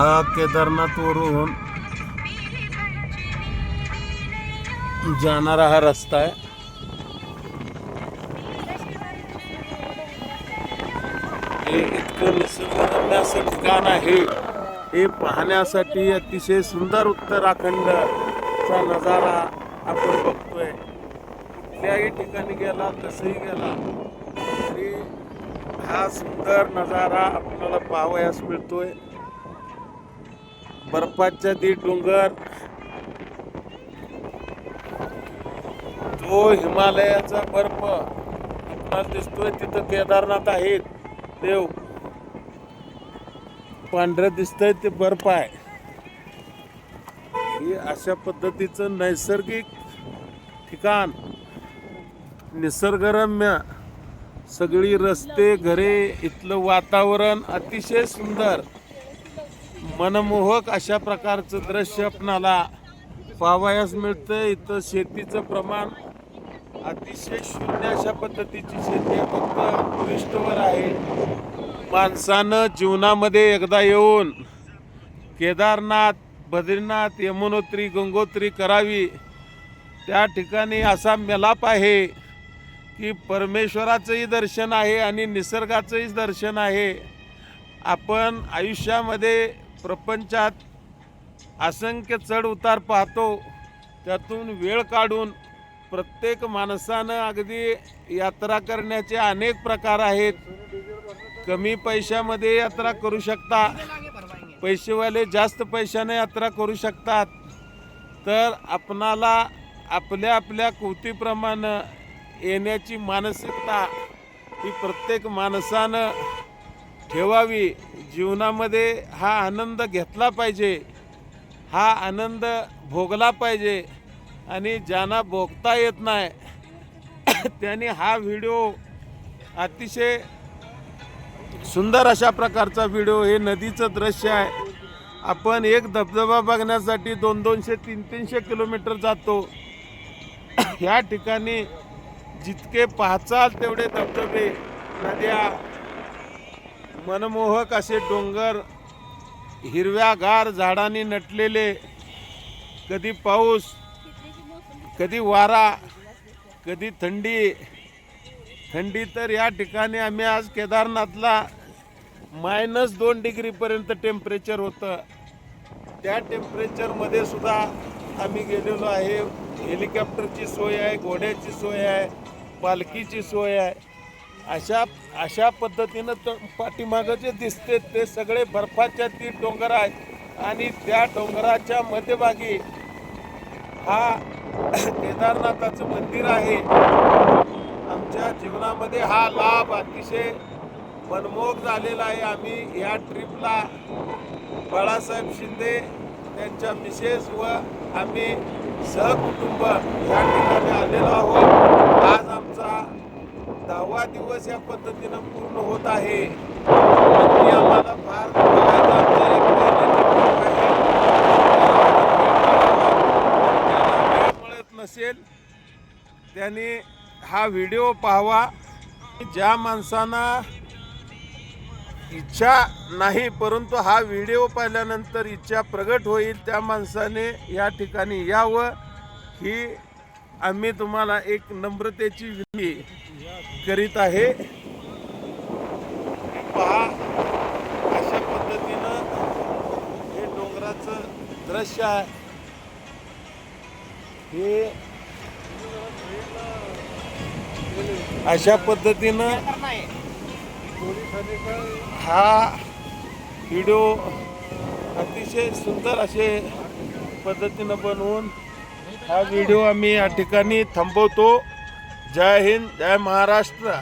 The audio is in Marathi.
हा केदारनाथवरून जाणारा हा रस्ता आहे. हे इतकं निसर्गरम्य असं ठिकाण आहे. हे पाहण्यासाठी अतिशय सुंदर उत्तराखंडचा नजारा आपण बघतोय. कुठल्याही ठिकाणी गेला कसंही गेला तरी हा सुंदर नजारा आपल्याला पाहावयास मिळतोय. बर्फाच्छादित डोंगर, तो हिमालयाचा बर्फ आपल्याला दिसतोय. तिथं केदारनाथ आहेत देव, पांढरं दिसतंय ते बर्फ आहे. हे अशा पद्धतीचं नैसर्गिक ठिकाण, निसर्गरम्य सगळी रस्ते, घरे, इथलं वातावरण अतिशय सुंदर मनमोहक अशा प्रकारचं दृश्य आपणाला पाहावयास मिळतं. इथं शेतीचं प्रमाण अतिशय शून्य अशा पद्धतीची शेती फक्त टुरिस्टवर आहे. माणसानं जीवनामध्ये एकदा येऊन केदारनाथ, बद्रीनाथ, यमुनोत्री, गंगोत्री करावी. त्या ठिकाणी असा मेलाप आहे की परमेश्वराचंही दर्शन आहे आणि निसर्गाचंही दर्शन आहे. आपण आयुष्यामध्ये प्रपंचात असंख्य चढ उतार पाहतो. त्यातून वेळ काढून प्रत्येक माणसानं, अगदी यात्रा करण्याचे अनेक प्रकार आहेत. कमी पैशामध्ये यात्रा करू शकता, पैसेवाले जास्त पैशाने यात्रा करू शकतात. तर आपणाला आपल्या आपल्या कृतीप्रमाणे येण्याची मानसिकता ही प्रत्येक माणसानं ठेवावी. जीवनामध्ये हा आनंद घेतला पाहिजे, हा आनंद भोगला पाहिजे. आणि ज्यांना भोगता येत नाही त्यांनी हा व्हिडिओ, अतिशय सुंदर अशा प्रकारचा व्हिडिओ, हे नदीचं दृश्य आहे. आपण एक धबधबा बघण्यासाठी 200-300 किलोमीटर जातो. ह्या ठिकाणी जितके पाहचाल तेवढे धबधबे, नद्या, मनमोहक असे डोंगर, हिरव्यागार झाडांनी नटलेले, कधी पाऊस, कधी वारा, कधी थंडी. तर या ठिकाणी आम्ही आज केदारनाथला -2 डिग्रीपर्यंत टेम्परेचर होतं. त्या टेम्परेचरमध्ये सुद्धा आम्ही गेलेलो आहे. हेलिकॉप्टरची सोय आहे, घोड्याची सोय आहे, पालखीची सोय आहे. अशा पद्धतीनं पाठीमागं जे दिसते ते सगळे बर्फाच्छादित डोंगर आहेत. आणि त्या डोंगराच्या मध्यभागी हा केदारनाथाचं मंदिर आहे. आमच्या जीवनामध्ये हा लाभ अतिशय मनमोहक झालेला आहे. आम्ही या ट्रिपला बाळासाहेब शिंदे, त्यांच्या मिसेस व आम्ही सहकुटुंब या ठिकाणी आलेलो आहोत. आज आमचा 10वा दिवस या पद्धतीनं पूर्ण होत आहे. आम्हाला फार मिळत नसेल त्याने हा व्हिडिओ पाहावा. ज्या माणसांना इच्छा नाही परंतु हा व्हिडिओ पाहिल्यानंतर इच्छा प्रगट होईल, त्या माणसाने या ठिकाणी यावं, ही आम्ही तुम्हाला एक नम्रतेची विनंती करीत आहे. पहा, अशा पद्धतीनं हे डोंगराचं दृश्य आहे. हे अशा पद्धतीनं हा व्हिडिओ अतिशय सुंदर असे पद्धतीनं बनवून हा व्हिडिओ आम्ही या ठिकाणी थांबवतो. जय हिंद, जय महाराष्ट्र.